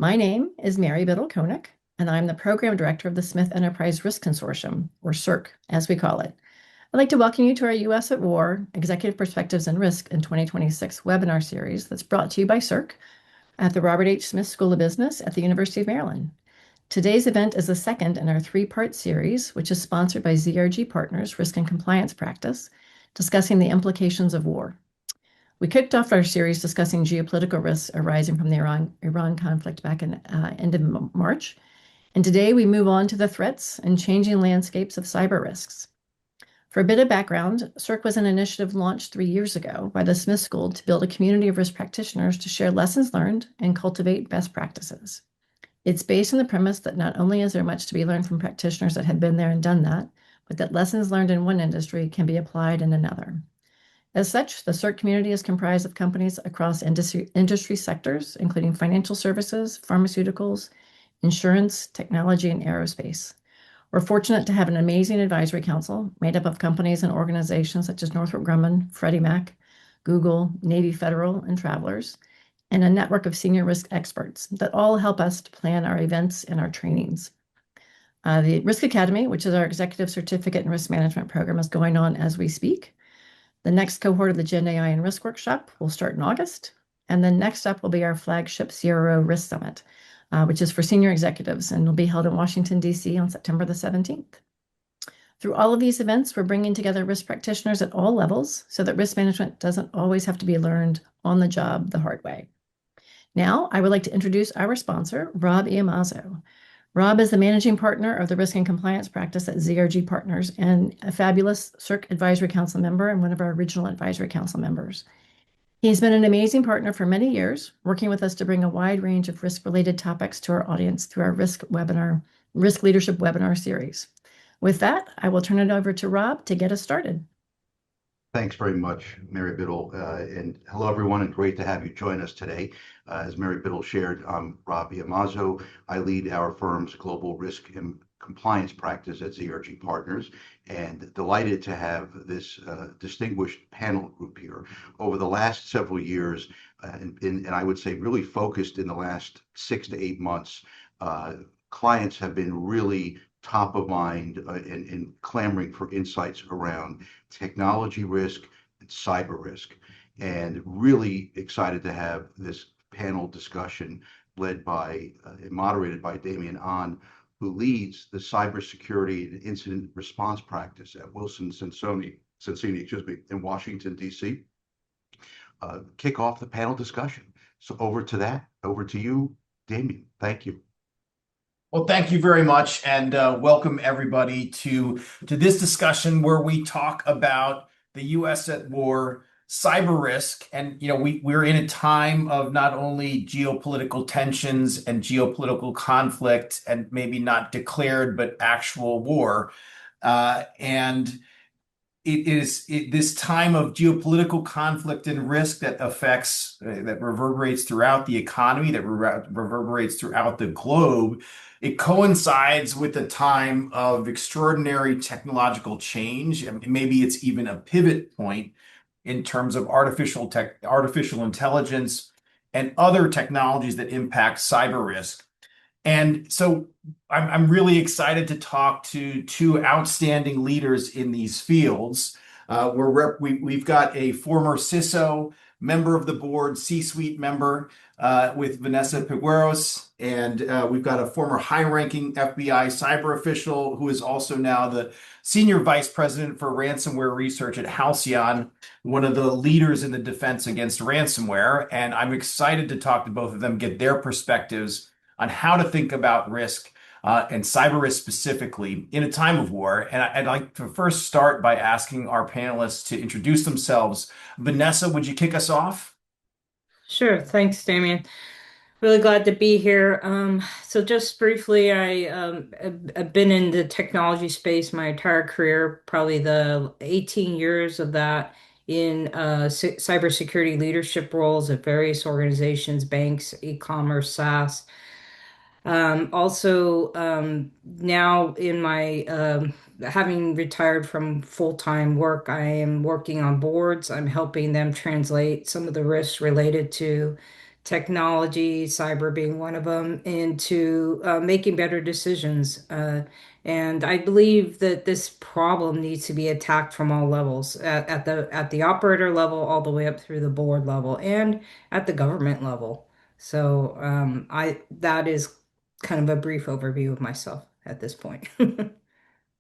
My name is Mary Biddle-Koenig, and I'm the Program Director of the Smith Enterprise Risk Consortium, or CERC, as we call it. I'd like to welcome you to our U.S. at War Executive Perspectives and Risk in 2026 webinar series that's brought to you by CERC at the Robert H. Smith School of Business at the University of Maryland. Today's event is the second in our three-part series, which is sponsored by ZRG Partners Risk and Compliance Practice, discussing the implications of war. We kicked off our series discussing geopolitical risks arising from the Iran conflict back in end of March. And today we move on to the threats and changing landscapes of cyber risks. For a bit of background, CERC was an initiative launched 3 years ago by the Smith School to build a community of risk practitioners to share lessons learned and cultivate best practices. It's based on the premise that not only is there much to be learned from practitioners that have been there and done that, but that lessons learned in one industry can be applied in another. As such, the CERT community is comprised of companies across industry sectors, including financial services, pharmaceuticals, insurance, technology, and aerospace. We're fortunate to have an amazing advisory council made up of companies and organizations such as Northrop Grumman, Freddie Mac, Google, Navy Federal, and Travelers, and a network of senior risk experts that all help us to plan our events and our trainings. The Risk Academy, which is our executive certificate in risk management program, is going on as we speak. The next cohort of the Gen AI and Risk Workshop will start in August. And then next up will be our flagship CRO Risk Summit, which is for senior executives and will be held in Washington, D.C. on September the 17th. Through all of these events, we're bringing together risk practitioners at all levels so that risk management doesn't always have to be learned on the job the hard way. Now, I would like to introduce our sponsor, Rob Iamazo. Rob is the managing partner of the Risk and Compliance Practice at ZRG Partners and a fabulous CERC Advisory Council member and one of our original Advisory Council members. He's been an amazing partner for many years, working with us to bring a wide range of risk-related topics to our audience through our Risk Leadership webinar series. With that, I will turn it over to Rob to get us started. Thanks very much, Mary Biddle. And hello, everyone, and great to have you join us today. As Mary Biddle shared, I'm Rob Iamazo. I lead our firm's global risk and compliance practice at ZRG Partners, and delighted to have this distinguished panel group here. Over the last several years, and I would say really focused in the last 6 to 8 months, clients have been really top of mind in clamoring for insights around technology risk and cyber risk. And really excited to have this panel discussion led by and moderated by Demian, who leads the cybersecurity and incident response practice at Wilson Sonsini, in Washington, D.C. Kick off the panel discussion. So over to you, Demian. Thank you. Well, thank you very much, and welcome everybody to this discussion where we talk about the U.S. at war, cyber risk, and we're in a time of not only geopolitical tensions and geopolitical conflict, and maybe not declared but actual war, and it is this time of geopolitical conflict and risk that that reverberates throughout the economy, that reverberates throughout the globe. It coincides with a time of extraordinary technological change. And maybe it's even a pivot point in terms of artificial intelligence and other technologies that impact cyber risk. And so I'm really excited to talk to two outstanding leaders in these fields. We've got a former CISO, member of the board, C-suite member with Vanessa Pegueros, and we've got a former high-ranking FBI cyber official who is also now the senior vice president for ransomware research at Halcyon, one of the leaders in the defense against ransomware. And I'm excited to talk to both of them, get their perspectives on how to think about risk and cyber risk specifically in a time of war. And I'd like to first start by asking our panelists to introduce themselves. Vanessa, would you kick us off? Sure. Thanks, Damian. Really glad to be here. So just briefly, I've been in the technology space my entire career, probably the 18 years of that in cybersecurity leadership roles at various organizations, banks, e-commerce, SaaS. Also, now in my having retired from full-time work, I am working on boards. I'm helping them translate some of the risks related to technology, cyber being one of them, into making better decisions. And I believe that this problem needs to be attacked from all levels, at the operator level, all the way up through the board level, and at the government level. So I that is kind of a brief overview of myself at this point.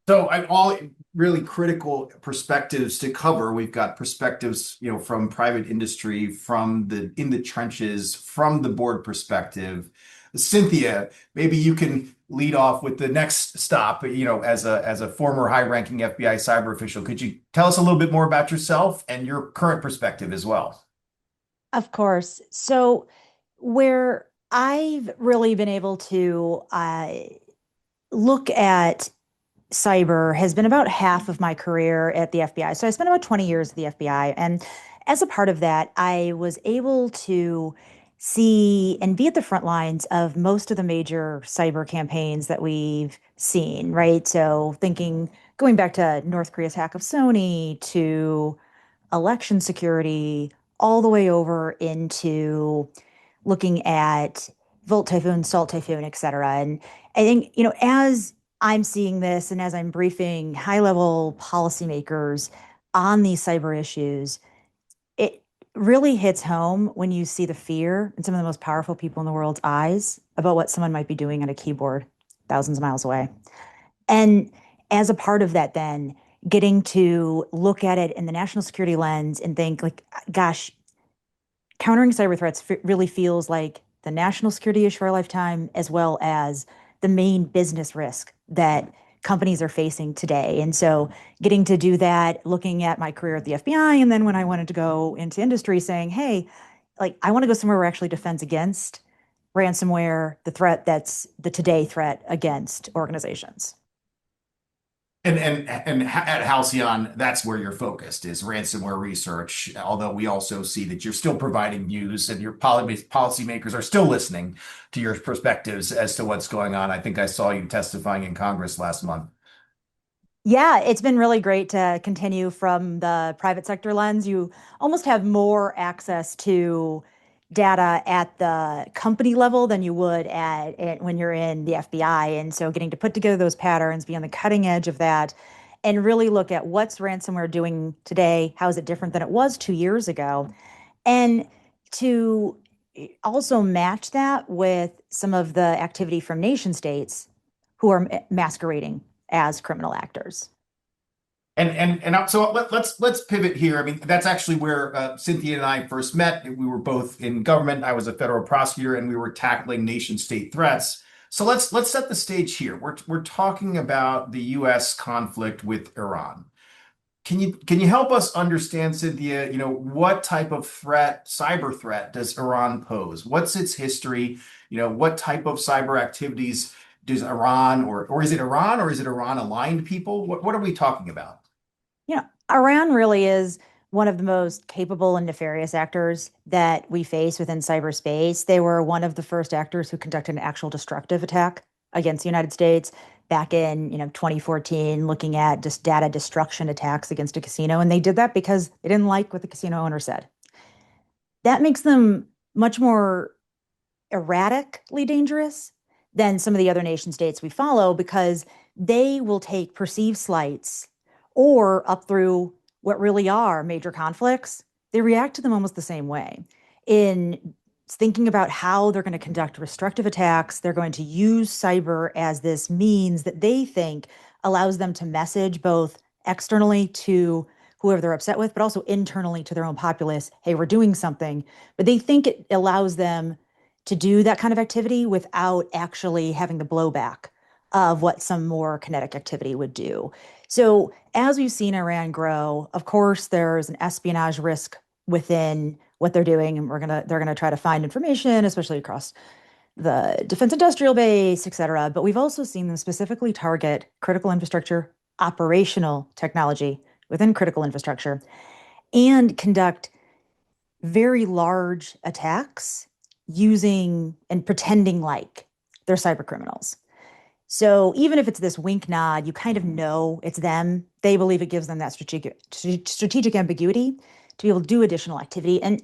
So I'm all really critical perspectives to cover. We've got perspectives, from private industry, from the in the trenches, from the board perspective. Cynthia, maybe you can lead off with the next stop. As a former high-ranking FBI cyber official, could you tell us a little bit more about yourself and your current perspective as well? Of course. So, where I've really been able to look at cyber has been about half of my career at the FBI. So, I spent about 20 years at the FBI. And as a part of that, I was able to see and be at the front lines of most of the major cyber campaigns that we've seen, right? So, going back to North Korea's hack of Sony to election security all the way over into looking at Volt Typhoon, Salt Typhoon, et cetera. And I think, as I'm seeing this and as I'm briefing high level policymakers on these cyber issues, it really hits home when you see the fear in some of the most powerful people in the world's eyes about what someone might be doing on a keyboard thousands of miles away. And as a part of that, then getting to look at it in the national security lens and think, like, gosh, countering cyber threats really feels like the national security issue of our lifetime, as well as the main business risk that companies are facing today. And so getting to do that, looking at my career at the FBI, and then when I wanted to go into industry, saying, hey, like, I want to go somewhere where actually defends against ransomware, the threat that's the today threat against organizations. And at Halcyon, that's where you're focused, is ransomware research. Although we also see that you're still providing news and your policymakers are still listening to your perspectives as to what's going on. I think I saw you testifying in Congress last month. Yeah, it's been really great to continue from the private sector lens. You almost have more access to data at the company level than you would when you're in the FBI. And so getting to put together those patterns, be on the cutting edge of that, and really look at what's ransomware doing today, how is it different than it was 2 years ago, and to also match that with some of the activity from nation states who are masquerading as criminal actors. So let's pivot here. I mean, that's actually where Cynthia and I first met. We were both in government. I was a federal prosecutor, and we were tackling nation state threats. So let's set the stage here. We're talking about the U.S. conflict with Iran. Can you help us understand, Cynthia? What type of cyber threat, does Iran pose? What's its history? What type of cyber activities does Iran, or is it Iran, or is it Iran aligned people? What are we talking about? Iran really is one of the most capable and nefarious actors that we face within cyberspace. They were one of the first actors who conducted an actual destructive attack against the United States back in 2014, looking at just data destruction attacks against a casino. And they did that because they didn't like what the casino owner said. That makes them much more erratically dangerous than some of the other nation states we follow, because they will take perceived slights or up through what really are major conflicts. They react to them almost the same way. In thinking about how they're going to conduct destructive attacks, they're going to use cyber as this means that they think allows them to message both externally to whoever they're upset with, but also internally to their own populace, hey, we're doing something. But they think it allows them to do that kind of activity without actually having the blowback of what some more kinetic activity would do. So as we've seen Iran grow, of course, there's an espionage risk within what they're doing, and they're gonna try to find information, especially across the defense industrial base, et cetera. But we've also seen them specifically target critical infrastructure, operational technology within critical infrastructure, and conduct very large attacks using and pretending like they're cyber criminals. So even if it's this wink nod, you kind of know it's them. They believe it gives them that strategic ambiguity to be able to do additional activity. And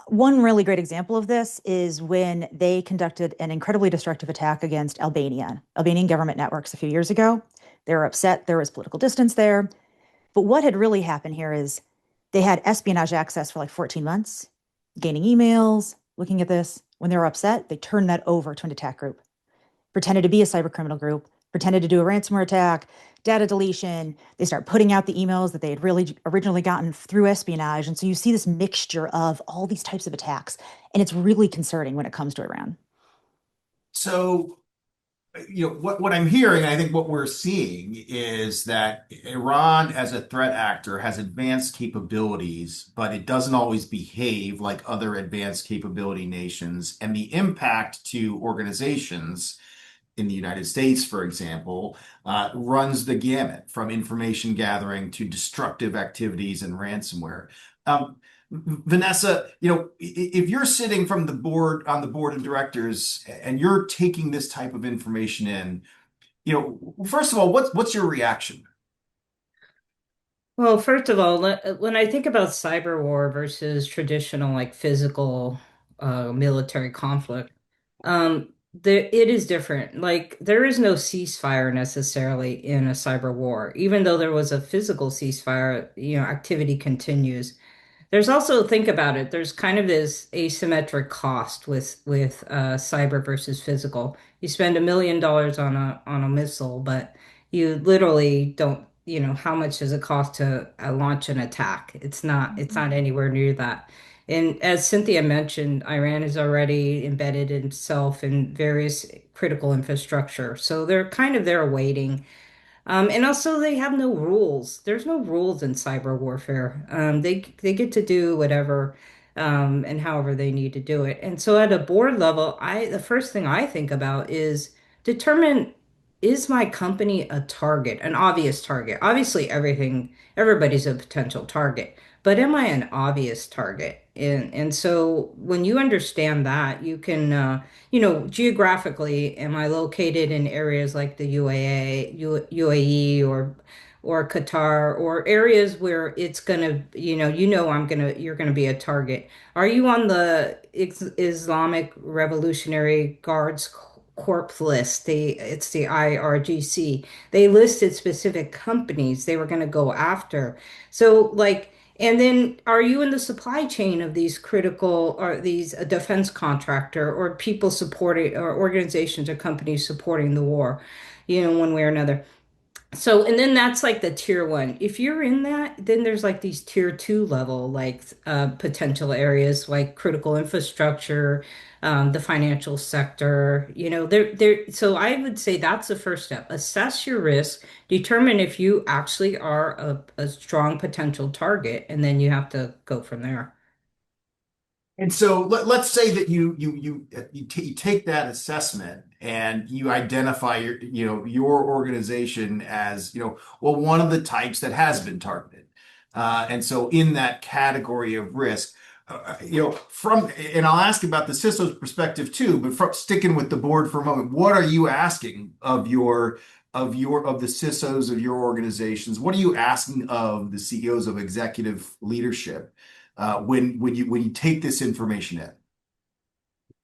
One really great example of this is when they conducted an incredibly destructive attack against Albanian government networks a few years ago. They were upset. There was political distance there. But what had really happened here is they had espionage access for like 14 months, gaining emails, looking at this. When they were upset, they turned that over to an attack group, pretended to be a cyber criminal group, pretended to do a ransomware attack, data deletion. They start putting out the emails that they had really originally gotten through espionage. And so you see this mixture of all these types of attacks. And it's really concerning when it comes to Iran. So, what I'm hearing, I think what we're seeing is that Iran as a threat actor has advanced capabilities, but it doesn't always behave like other advanced capability nations. And the impact to organizations in the United States, for example, runs the gamut from information gathering to destructive activities and ransomware. Um, Vanessa, if you're sitting from the board on the board of directors and you're taking this type of information in, first of all, what's your reaction? Well, first of all, when I think about cyber war versus traditional like physical military conflict, it is different. Like there is no ceasefire necessarily in a cyber war, even though there was a physical ceasefire, activity continues. There's also, think about it, there's kind of this asymmetric cost with cyber versus physical. You spend $1 million on a missile, but you literally don't, how much does it cost to launch an attack? It's not anywhere near that. And as Cynthia mentioned, Iran is already embedded itself in various critical infrastructure. So they're kind of there waiting. And also, they have no rules. There's no rules in cyber warfare. They get to do whatever and however they need to do it. And so, at a board level, the first thing I think about is determine, is my company a target, an obvious target? Obviously, everybody's a potential target, but am I an obvious target? And so when you understand that, you can geographically, am I located in areas like the UAE or Qatar or areas where it's gonna, you're gonna be a target? Are you on the Islamic Revolutionary Guards Corps list? It's the IRGC. They listed specific companies they were gonna go after. So like. And then are you in the supply chain of these critical or these a defense contractor or people supporting or organizations or companies supporting the war, one way or another? So, and then that's like the tier one. If you're in that, then there's like these tier two level, like potential areas like critical infrastructure, the financial sector, so I would say that's the first step. Assess your risk, determine if you actually are a strong potential target, and then you have to go from there. And so let's say that you take that assessment and you identify your organization as well, one of the types that has been targeted. And so in that category of risk, and I'll ask about the CISO's perspective too, but from sticking with the board for a moment, what are you asking of the CISOs of your organizations? What are you asking of the CEOs of executive leadership? When you take this information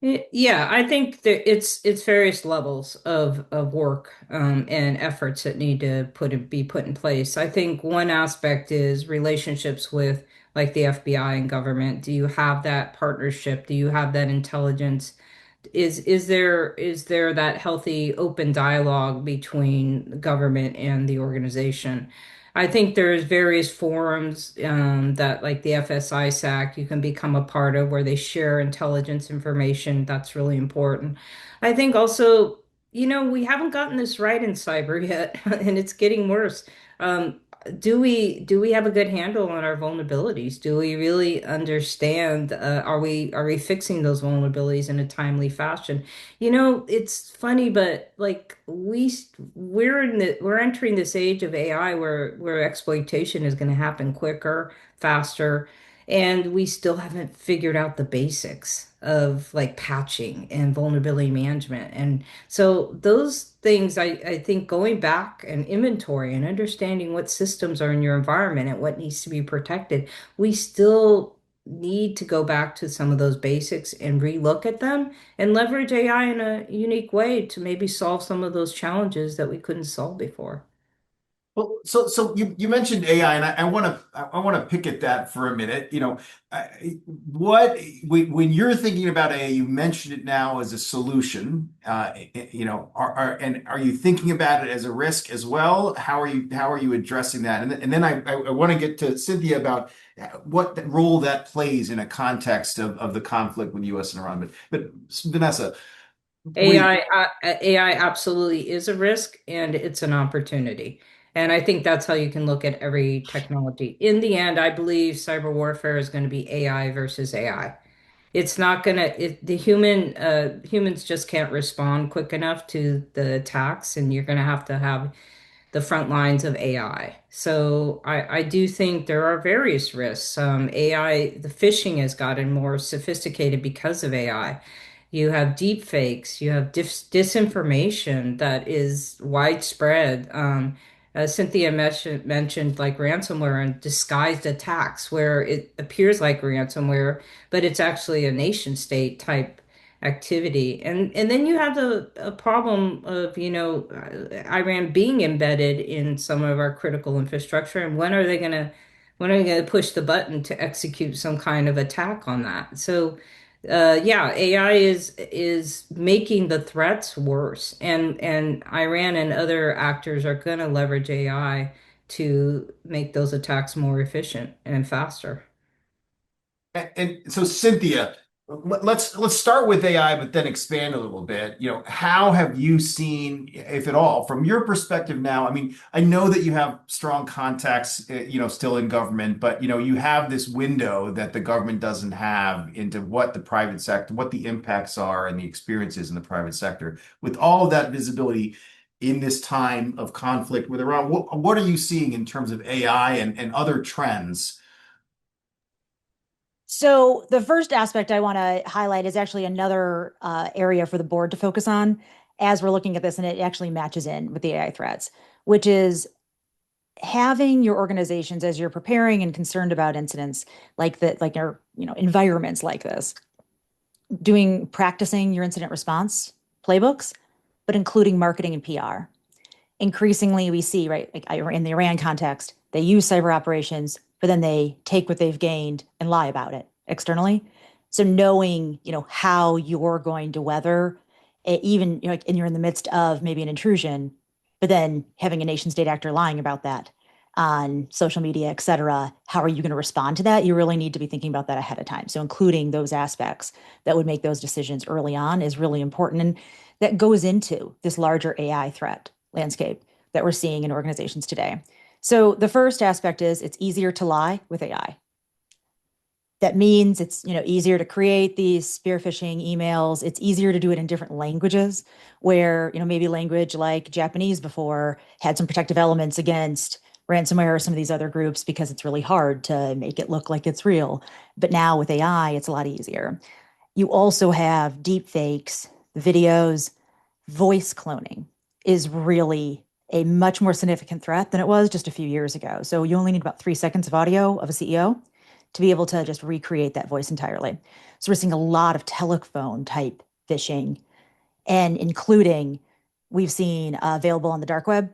in. Yeah, I think that it's various levels of work and efforts that need to be put in place. I think one aspect is relationships with like the FBI and government. Do you have that partnership? Do you have that intelligence? Is there that healthy open dialogue between the government and the organization? I think there's various forums that like the FSI you can become a part of where they share intelligence information. That's really important. I think also, we haven't gotten this right in cyber yet, and it's getting worse. Um, do we have a good handle on our vulnerabilities? Do we really understand? Are we fixing those vulnerabilities in a timely fashion? It's funny, but like we're entering this age of AI where exploitation is going to happen quicker, faster, and we still haven't figured out the basics of like patching and vulnerability management. And so those things, I think going back and inventory and understanding what systems are in your environment and what needs to be protected, we still need to go back to some of those basics and relook at them and leverage AI in a unique way to maybe solve some of those challenges that we couldn't solve before. Well, so you mentioned AI, and I want to pick at that for a minute. What when you're thinking about AI, you mentioned it now as a solution. Are you thinking about it as a risk as well? How are you addressing that? And then I want to get to Cynthia about what role that plays in a context of the conflict with U.S. and Iran. But Vanessa, what do you? AI absolutely is a risk and it's an opportunity. And I think that's how you can look at every technology. In the end, I believe cyber warfare is going to be AI versus AI. It's not gonna, humans just can't respond quick enough to the attacks, and you're gonna have to have the front lines of AI. So I do think there are various risks. AI, the phishing has gotten more sophisticated because of AI. You have deep fakes, you have disinformation that is widespread. Cynthia mentioned like ransomware and disguised attacks where it appears like ransomware, but it's actually a nation state type activity. And then you have a problem of, Iran being embedded in some of our critical infrastructure. And when are they gonna push the button to execute some kind of attack on that? So yeah, AI is making the threats worse, and Iran and other actors are going to leverage AI to make those attacks more efficient and faster. And so Cynthia, let's start with AI, but then expand a little bit. How have you seen, if at all, from your perspective now? I mean, I know that you have strong contacts, still in government, but you have this window that the government doesn't have into what the private sector, what the impacts are and the experiences in the private sector. With all of that visibility in this time of conflict with Iran, what are you seeing in terms of AI and other trends? So the first aspect I want to highlight is actually another area for the board to focus on as we're looking at this, and it actually matches in with the AI threats, which is having your organizations as you're preparing and concerned about incidents like that, like your environments like this, practicing your incident response playbooks, but including marketing and PR. Increasingly, we see, right, like in the Iran context, they use cyber operations, but then they take what they've gained and lie about it externally. So knowing, how you're going to weather it, even, and you're in the midst of maybe an intrusion, but then having a nation state actor lying about that on social media, et cetera, how are you going to respond to that? You really need to be thinking about that ahead of time. So including those aspects that would make those decisions early on is really important. And that goes into this larger AI threat landscape that we're seeing in organizations today. So the first aspect is it's easier to lie with AI. That means it's easier to create these spear phishing emails. It's easier to do it in different languages where maybe language like Japanese before had some protective elements against ransomware or some of these other groups because it's really hard to make it look like it's real. But now with AI, it's a lot easier. You also have deep fakes, videos, voice cloning is really a much more significant threat than it was just a few years ago. So you only need about 3 seconds of audio of a CEO to be able to just recreate that voice entirely. So we're seeing a lot of telephone type phishing, and including we've seen available on the dark web,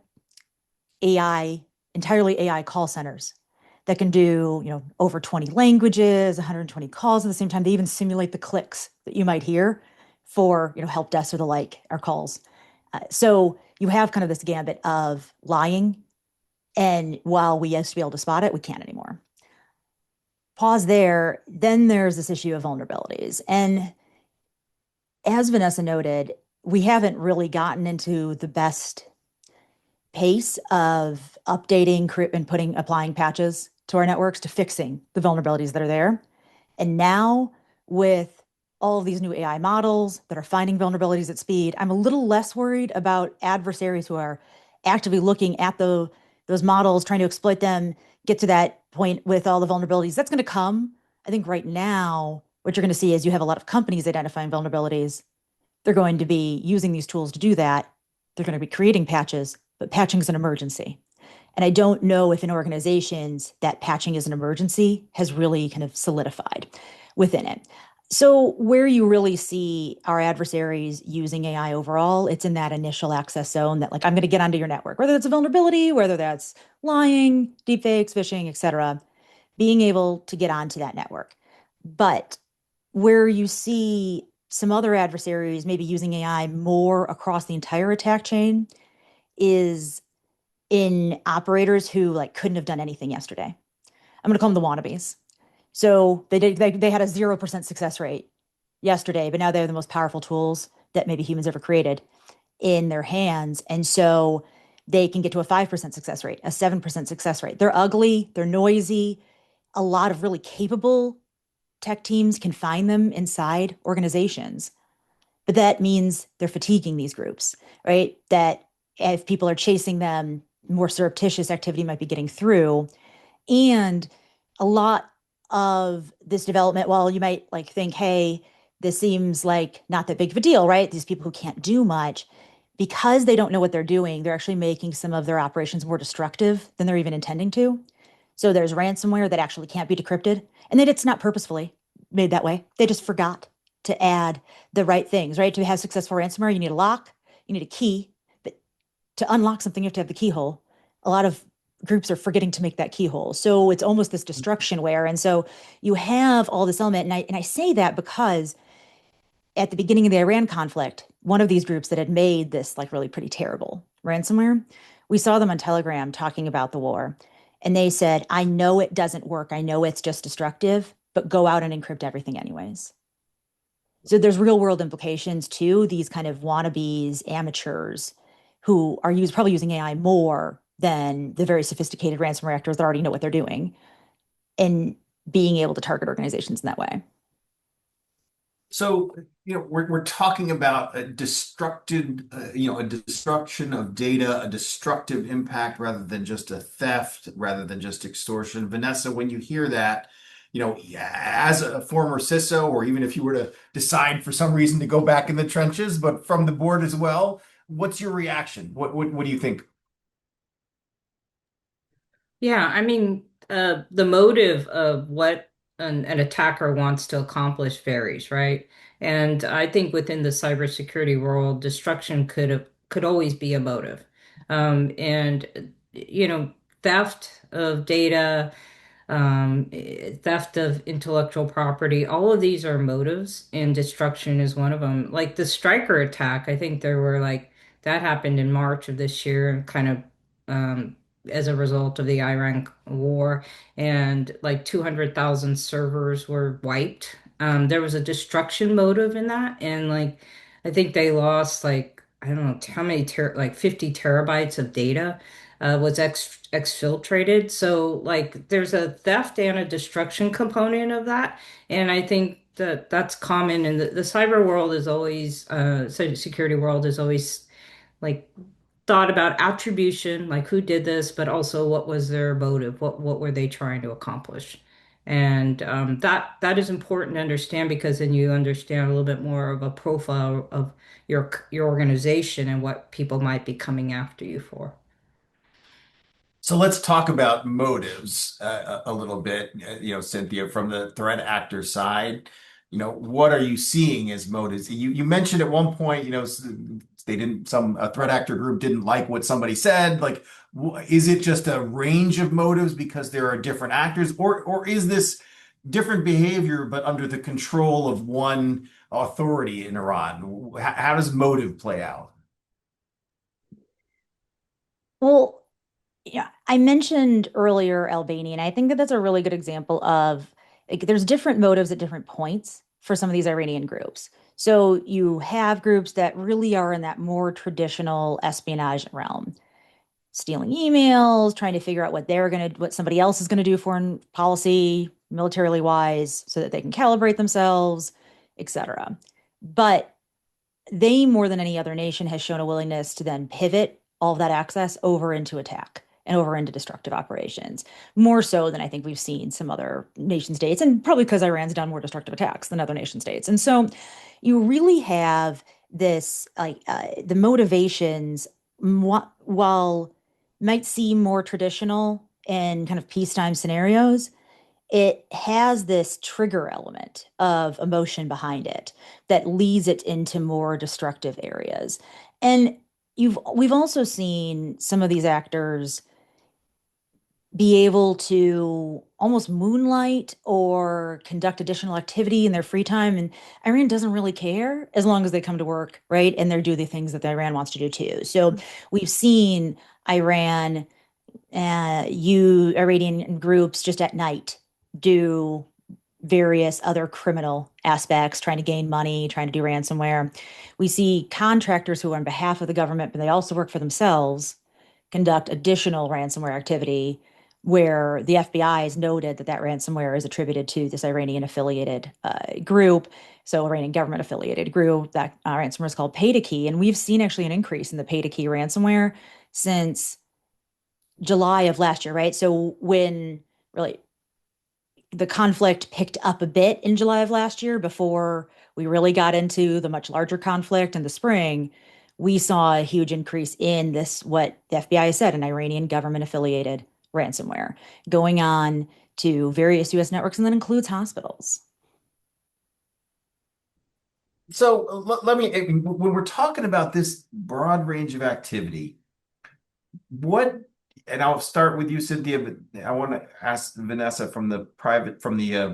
entirely AI call centers that can do, over 20 languages, 120 calls at the same time. They even simulate the clicks that you might hear for, help desks or the like, or calls. So you have kind of this gambit of lying. And while we used to be able to spot it, we can't anymore. Pause there. Then there's this issue of vulnerabilities. And as Vanessa noted, we haven't really gotten into the best pace of updating and applying patches to our networks to fixing the vulnerabilities that are there. And now with all of these new AI models that are finding vulnerabilities at speed, I'm a little less worried about adversaries who are actively looking at those models, trying to exploit them, get to that point with all the vulnerabilities. That's going to come. I think right now, what you're going to see is you have a lot of companies identifying vulnerabilities. They're going to be using these tools to do that. They're going to be creating patches, but patching is an emergency. And I don't know if in organizations that patching is an emergency has really kind of solidified within it. So where you really see our adversaries using AI overall, it's in that initial access zone that like, I'm going to get onto your network, whether that's a vulnerability, whether that's lying, deepfakes, phishing, et cetera, being able to get onto that network. But where you see some other adversaries maybe using AI more across the entire attack chain is in operators who like couldn't have done anything yesterday. I'm going to call them the wannabes. So they had a 0% success rate yesterday, but now they have the most powerful tools that maybe humans ever created in their hands. And so they can get to a 5% success rate, a 7% success rate. They're ugly, they're noisy. A lot of really capable tech teams can find them inside organizations. But that means they're fatiguing these groups, right? That if people are chasing them, more surreptitious activity might be getting through. And a lot of this development, while you might like think, hey, this seems like not that big of a deal, right? These people who can't do much, because they don't know what they're doing, they're actually making some of their operations more destructive than they're even intending to. So there's ransomware that actually can't be decrypted, and that it's not purposefully made that way. They just forgot to add the right things, right? To have successful ransomware, you need a lock, you need a key, but to unlock something, you have to have the keyhole. A lot of groups are forgetting to make that keyhole. So it's almost this destructionware. And so you have all this element. And I say that because at the beginning of the Iran conflict, one of these groups that had made this like really pretty terrible ransomware, we saw them on Telegram talking about the war. And they said, I know it doesn't work. I know it's just destructive, but go out and encrypt everything anyways. So there's real world implications to these kind of wannabes, amateurs who are probably using AI more than the very sophisticated ransomware actors that already know what they're doing and being able to target organizations in that way. So, we're talking about a destructed, a destruction of data, a destructive impact rather than just a theft, rather than just extortion. Vanessa, when you hear that, as a former CISO, or even if you were to decide for some reason to go back in the trenches, but from the board as well, what's your reaction? What do you think? Yeah, I mean, the motive of what an attacker wants to accomplish varies, right? And I think within the cybersecurity world, destruction could always be a motive. And theft of data, theft of intellectual property, all of these are motives, and destruction is one of them. Like the Striker attack, I think there were like that happened in March of this year, and kind of as a result of the Iran war, and like 200,000 servers were wiped. There was a destruction motive in that, and like I think they lost like I don't know how many like 50 terabytes of data was exfiltrated. So like there's a theft and a destruction component of that. And I think that that's common in the cyber world is always security world is always like thought about attribution, like who did this, but also what was their motive, what were they trying to accomplish. And that is important to understand, because then you understand a little bit more of a profile of your organization and what people might be coming after you for. So let's talk about motives a little bit, Cynthia, from the threat actor side. What are you seeing as motives? You mentioned at one point, a threat actor group didn't like what somebody said. Like, is it just a range of motives because there are different actors, or is this different behavior but under the control of one authority in Iran? How does motive play out? Well, yeah, I mentioned earlier Albania, and I think that that's a really good example of like, there's different motives at different points for some of these Iranian groups. So you have groups that really are in that more traditional espionage realm, stealing emails, trying to figure out what somebody else is gonna do foreign policy, militarily wise, so that they can calibrate themselves, etc. But they, more than any other nation, has shown a willingness to then pivot all of that access over into attack and over into destructive operations, more so than I think we've seen some other nation states, and probably because Iran's done more destructive attacks than other nation states. And so you really have this, like, the motivations, while might seem more traditional in kind of peacetime scenarios, it has this trigger element of emotion behind it that leads it into more destructive areas. And we've also seen some of these actors be able to almost moonlight or conduct additional activity in their free time. And Iran doesn't really care as long as they come to work, right? And they do the things that Iran wants to do too. So we've seen Iran, Iranian groups just at night do various other criminal aspects, trying to gain money, trying to do ransomware. We see contractors who are on behalf of the government, but they also work for themselves, conduct additional ransomware activity where the FBI has noted that that ransomware is attributed to this Iranian affiliated group. So Iranian government affiliated group. That ransomware is called pay-to-key. And we've seen actually an increase in the pay-to-key ransomware since July of last year, right? So when really the conflict picked up a bit in July of last year before we really got into the much larger conflict in the spring, we saw a huge increase in this, what the FBI said, an Iranian government affiliated ransomware going on to various US networks, and that includes hospitals. So let me, when we're talking about this broad range of activity, what, and I'll start with you, Cynthia, but I want to ask Vanessa from the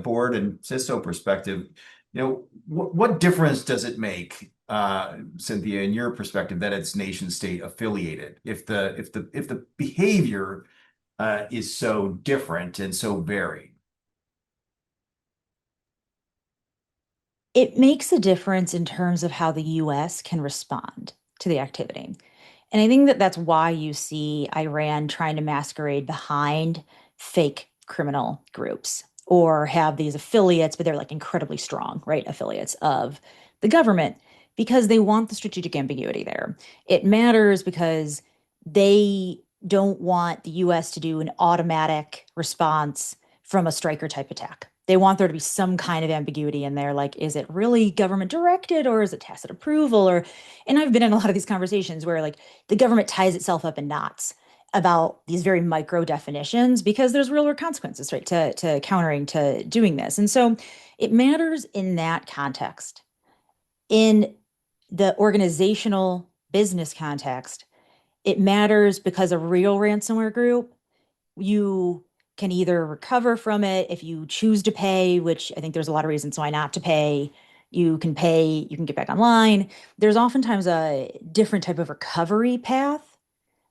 board and CISO perspective, what difference does it make, Cynthia, in your perspective, that it's nation state affiliated if the behavior is so different and so varied? It makes a difference in terms of how the US can respond to the activity. And I think that that's why you see Iran trying to masquerade behind fake criminal groups or have these affiliates, but they're like incredibly strong, right? Affiliates of the government because they want the strategic ambiguity there. It matters because they don't want the US to do an automatic response from a striker type attack. They want there to be some kind of ambiguity in there. Like, is it really government directed or is it tacit approval? And I've been in a lot of these conversations where like the government ties itself up in knots about these very micro definitions because there's real world consequences, right, to countering, to doing this. And so it matters in that context. In the organizational business context, it matters because a real ransomware group, you can either recover from it if you choose to pay, which I think there's a lot of reasons why not to pay. You can pay, you can get back online. There's oftentimes a different type of recovery path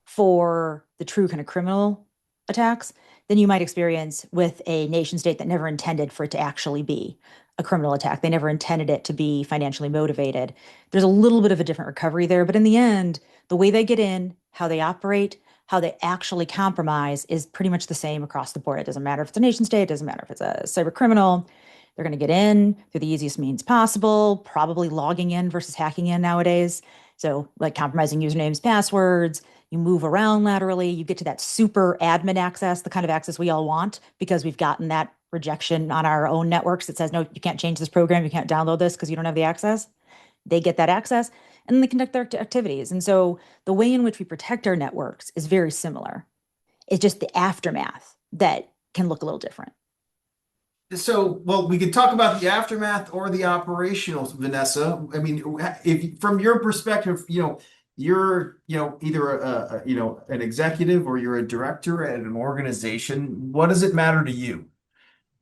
for the true kind of criminal attacks than you might experience with a nation state that never intended for it to actually be a criminal attack. They never intended it to be financially motivated. There's a little bit of a different recovery there, but in the end, the way they get in, how they operate, how they actually compromise is pretty much the same across the board. It doesn't matter if it's a nation state, it doesn't matter if it's a cyber criminal. They're going to get in through the easiest means possible, probably logging in versus hacking in nowadays. So, like compromising usernames, passwords, you move around laterally, you get to that super admin access, the kind of access we all want because we've gotten that rejection on our own networks that says, no, you can't change this program, you can't download this because you don't have the access. They get that access and then they conduct their activities. And so the way in which we protect our networks is very similar. It's just the aftermath that can look a little different. So, well, we could talk about the aftermath or the operational, Vanessa. I mean, if from your perspective, you're, either an executive or you're a director at an organization. What does it matter to you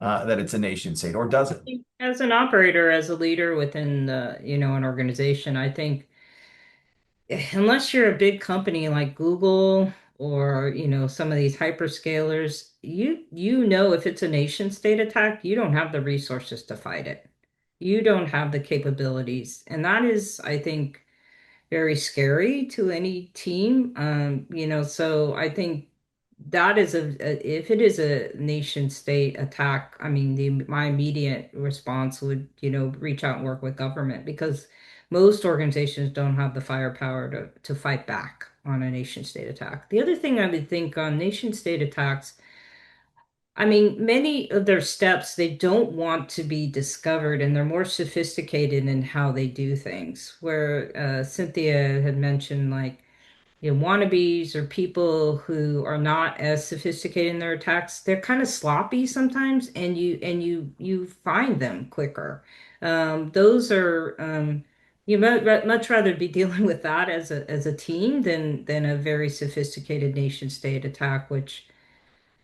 that it's a nation state, or does it? As an operator, as a leader within an organization, I think unless you're a big company like Google or, some of these hyperscalers, you know if it's a nation state attack, you don't have the resources to fight it. You don't have the capabilities. And that is, I think, very scary to any team. So I think that is if it is a nation state attack, I mean, my immediate response would, reach out and work with government because most organizations don't have the firepower to fight back on a nation state attack. The other thing I would think on nation state attacks, I mean, many of their steps, they don't want to be discovered and they're more sophisticated in how they do things. Where Cynthia had mentioned, like, wannabes or people who are not as sophisticated in their attacks, they're kind of sloppy sometimes, and you find them quicker. Those are you much rather be dealing with that as a team than a very sophisticated nation state attack, which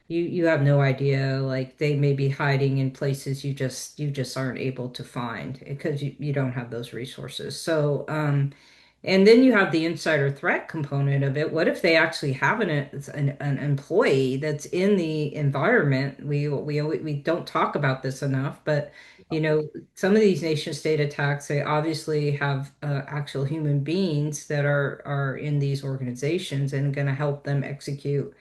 you have no idea. Like they may be hiding in places you just aren't able to find because you don't have those resources. So and then you have the insider threat component of it. What if they actually have an employee that's in the environment? We don't talk about this enough, but some of these nation state attacks, they obviously have actual human beings that are in these organizations and going to help them execute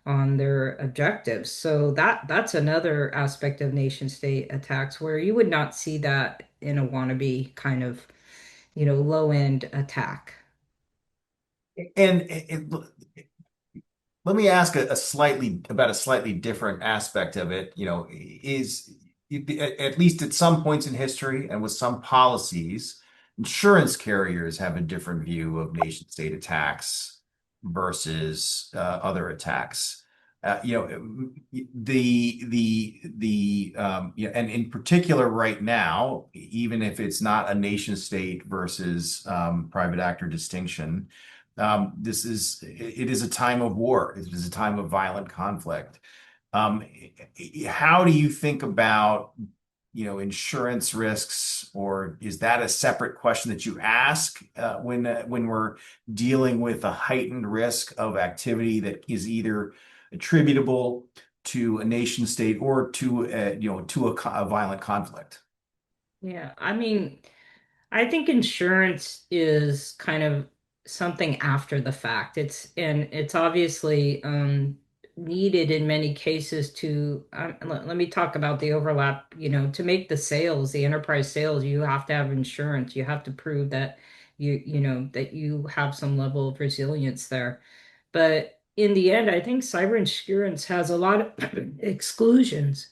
on their objectives. So that's another aspect of nation state attacks where you would not see that in a wannabe kind of, low end attack. And let me ask a slightly different aspect of it. Is at least at some points in history and with some policies, insurance carriers have a different view of nation state attacks versus other attacks. And in particular right now, even if it's not a nation state versus private actor distinction, it is a time of war. It is a time of violent conflict. Um, how do you think about, insurance risks, or is that a separate question that you ask when we're dealing with a heightened risk of activity that is either attributable to a nation state or to a violent conflict? Yeah, I mean, I think insurance is kind of something after the fact. It's obviously needed in many cases to let me talk about the overlap. To make the sales, the enterprise sales, you have to have insurance. You have to prove that that you have some level of resilience there. But in the end, I think cyber insurance has a lot of exclusions.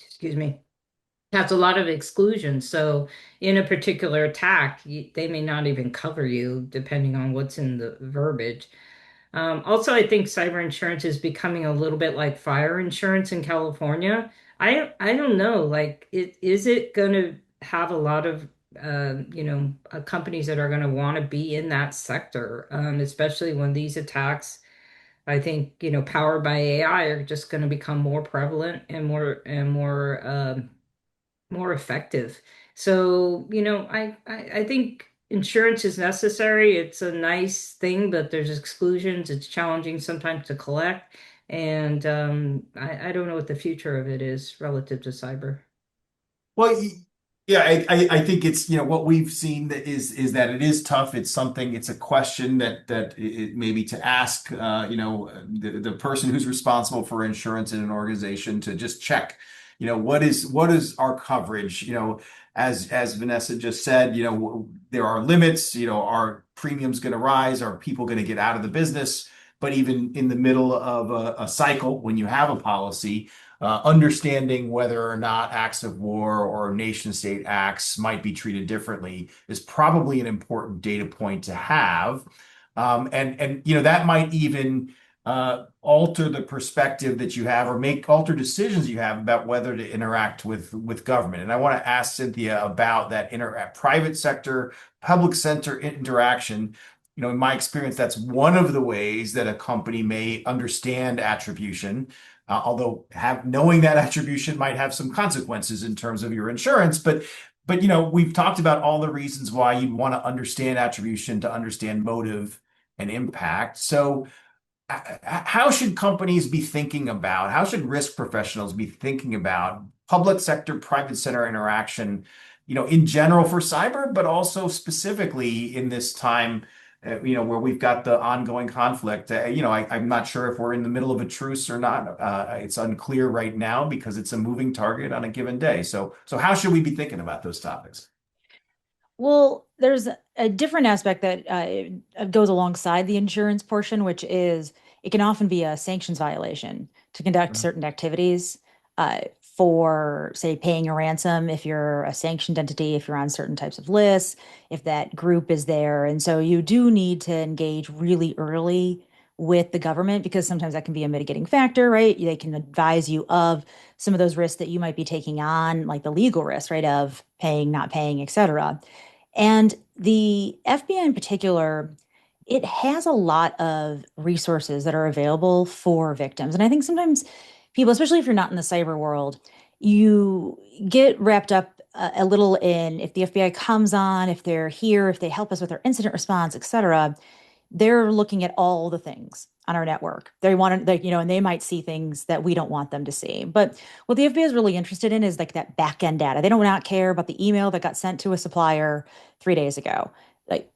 Excuse me, has a lot of exclusions. So in a particular attack, they may not even cover you depending on what's in the verbiage. Also, I think cyber insurance is becoming a little bit like fire insurance in California. I don't know, like is it going to have a lot of companies that are going to want to be in that sector, especially when these attacks, I think, powered by AI, are just going to become more prevalent and more effective. So, I think insurance is necessary. It's a nice thing, but there's exclusions. It's challenging sometimes to collect. And I don't know what the future of it is relative to cyber. Well, yeah, I think it's, what we've seen that is that it is tough. It's a question that it maybe to ask, the person who's responsible for insurance in an organization to just check, what is our coverage, as Vanessa just said, there are limits, are premiums going to rise? Are people going to get out of the business? But even in the middle of a cycle, when you have a policy, understanding whether or not acts of war or nation state acts might be treated differently is probably an important data point to have. And that might even alter the perspective that you have or alter decisions you have about whether to interact with government. And I want to ask Cynthia about that private sector, public sector interaction. In my experience, that's one of the ways that a company may understand attribution. Although knowing that attribution might have some consequences in terms of your insurance, but we've talked about all the reasons why you'd want to understand attribution to understand motive and impact. So, how should companies be thinking about? How should risk professionals be thinking about public sector, private sector interaction? In general for cyber, but also specifically in this time where we've got the ongoing conflict. I'm not sure if we're in the middle of a truce or not. It's unclear right now because it's a moving target on a given day. So how should we be thinking about those topics? Well, there's a different aspect that goes alongside the insurance portion, which is it can often be a sanctions violation to conduct certain activities for, say, paying a ransom if you're a sanctioned entity, if you're on certain types of lists, if that group is there. And so you do need to engage really early with the government because sometimes that can be a mitigating factor, right? They can advise you of some of those risks that you might be taking on, like the legal risks, right, of paying, not paying, et cetera. And the FBI in particular, it has a lot of resources that are available for victims. And I think sometimes people, especially if you're not in the cyber world, you get wrapped up a little in if the FBI comes on, if they're here, if they help us with our incident response, et cetera, they're looking at all the things on our network. They want to, like, and they might see things that we don't want them to see. But what the FBI is really interested in is like that back end data. They don't not care about the email that got sent to a supplier 3 days ago. Like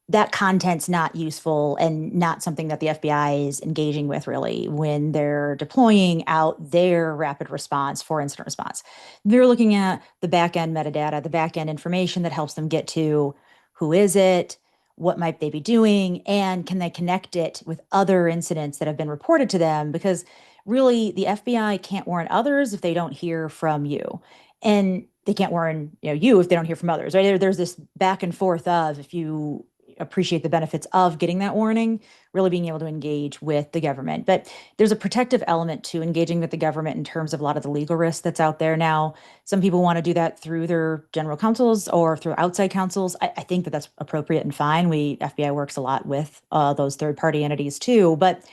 that content's not useful and not something that the FBI is engaging with really when they're deploying out their rapid response for incident response. They're looking at the back end metadata, the back end information that helps them get to who is it, what might they be doing, and can they connect it with other incidents that have been reported to them? Because really, the FBI can't warn others if they don't hear from you. And they can't warn you if they don't hear from others, right? There's this back and forth of if you appreciate the benefits of getting that warning, really being able to engage with the government. But there's a protective element to engaging with the government in terms of a lot of the legal risk that's out there now. Some people want to do that through their general counsels or through outside counsels. I think that that's appropriate and fine. FBI works a lot with those third-party entities too. But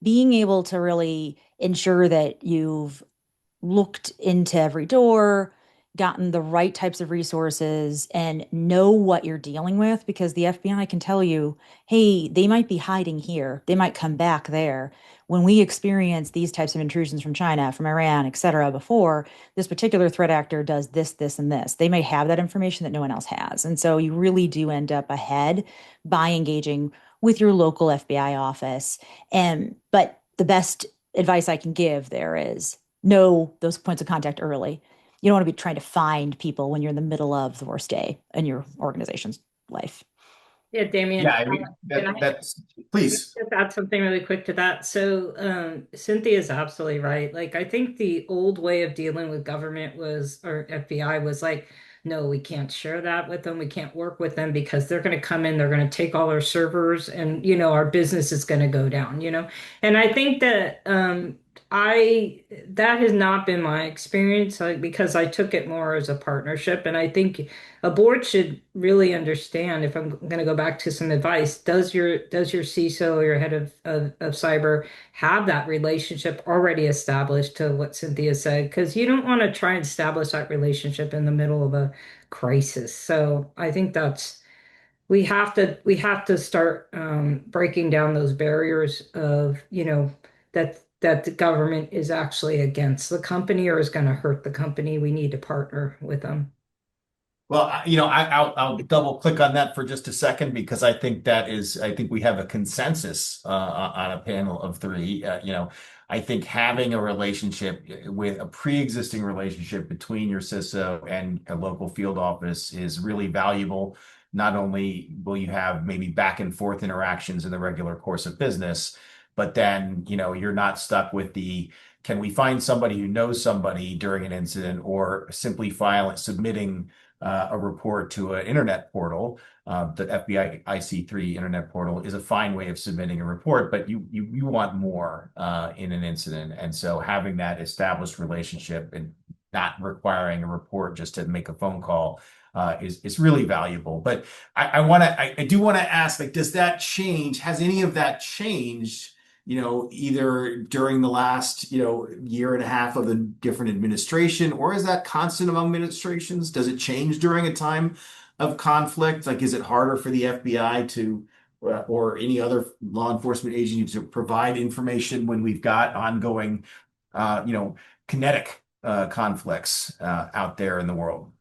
being able to really ensure that you've looked into every door, gotten the right types of resources, and know what you're dealing with because the FBI can tell you, hey, they might be hiding here. They might come back there. When we experienced these types of intrusions from China, from Iran, et cetera, before, this particular threat actor does this, this, and this. They may have that information that no one else has. And so you really do end up ahead by engaging with your local FBI office. But the best advice I can give there is know those points of contact early. You don't want to be trying to find people when you're in the middle of the worst day in your organization's life. Yeah, Damian, Yeah, I mean, can I that's please. just add something really quick to that? So, Cynthia is absolutely right. Like, I think the old way of dealing with government was, or FBI was like, no, we can't share that with them. We can't work with them because they're going to come in, they're going to take all our servers, and our business is going to go down. And I think that I that has not been my experience, like, because I took it more as a partnership, and I think a board should really understand, if I'm going to go back to some advice, does your CISO or your head of cyber have that relationship already established, to what Cynthia said? Because you don't want to try and establish that relationship in the middle of a crisis. So I think we have to start breaking down those barriers of that the government is actually against the company or is going to hurt the company. We need to partner with them. Well, I'll double click on that for just a second because I think we have a consensus on a panel of three. I think having a relationship with a pre-existing relationship between your CISO and a local field office is really valuable. Not only will you have maybe back and forth interactions in the regular course of business, but then, you're not stuck with can we find somebody who knows somebody during an incident or simply submitting a report to an internet portal. The FBI IC3 internet portal is a fine way of submitting a report, but you want more in an incident. And so having that established relationship and not requiring a report just to make a phone call is really valuable. But I do want to ask, like, does that change? Has any of that changed? Either during the last, year and a half of the different administration, or is that constant among administrations? Does it change during a time of conflict? Like, is it harder for the FBI or any other law enforcement agency to provide information when we've got ongoing, kinetic conflicts out there in the world?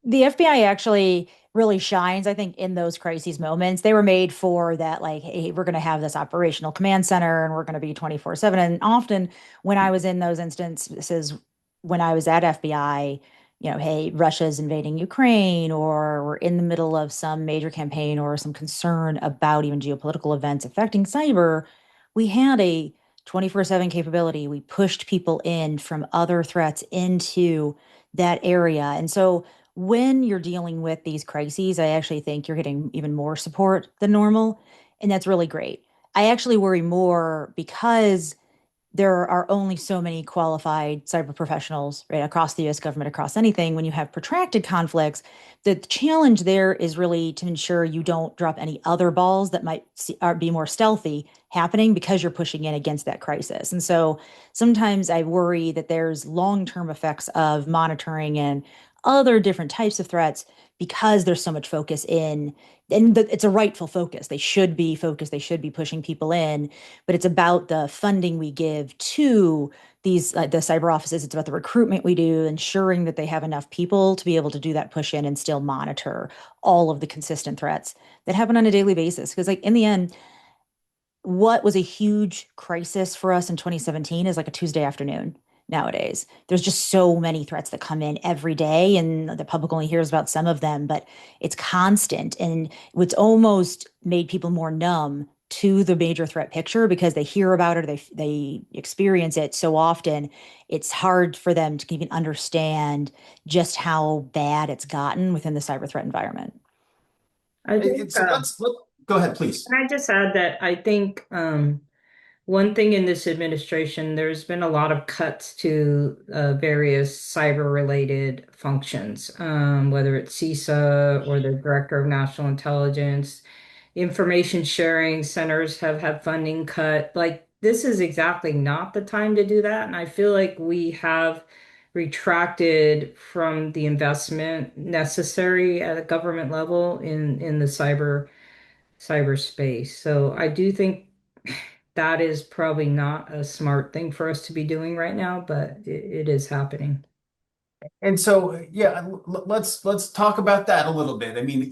The FBI actually really shines, I think, in those crises moments. They were made for that, like, hey, we're going to have this operational command center and we're going to be 24/7. And often when I was in those instances, when I was at FBI, hey, Russia's invading Ukraine, or we're in the middle of some major campaign or some concern about even geopolitical events affecting cyber, we had a 24/7 capability. We pushed people in from other threats into that area. And so when you're dealing with these crises, I actually think you're getting even more support than normal. And that's really great. I actually worry more because there are only so many qualified cyber professionals, right, across the US government, across anything. When you have protracted conflicts, the challenge there is really to ensure you don't drop any other balls that might be more stealthy happening because you're pushing in against that crisis. And so sometimes I worry that there's long-term effects of monitoring and other different types of threats because there's so much focus in, and it's a rightful focus. They should be focused, they should be pushing people in, but it's about the funding we give to these the cyber offices. It's about the recruitment we do, ensuring that they have enough people to be able to do that push in and still monitor all of the consistent threats that happen on a daily basis. Because like in the end, what was a huge crisis for us in 2017 is like a Tuesday afternoon nowadays. There's just so many threats that come in every day, and the public only hears about some of them, but it's constant. And it's almost made people more numb to the major threat picture because they hear about it or they experience it so often. It's hard for them to even understand just how bad it's gotten within the cyber threat environment. I think, So go ahead, please. can I just add that I think one thing in this administration, there's been a lot of cuts to various cyber-related functions, whether it's CISA or the Director of National Intelligence. Information sharing centers have had funding cut. Like, this is exactly not the time to do that. And I feel like we have retracted from the investment necessary at a government level in the cyberspace. So I do think that is probably not a smart thing for us to be doing right now, but it is happening. And so, yeah, let's talk about that a little bit. I mean,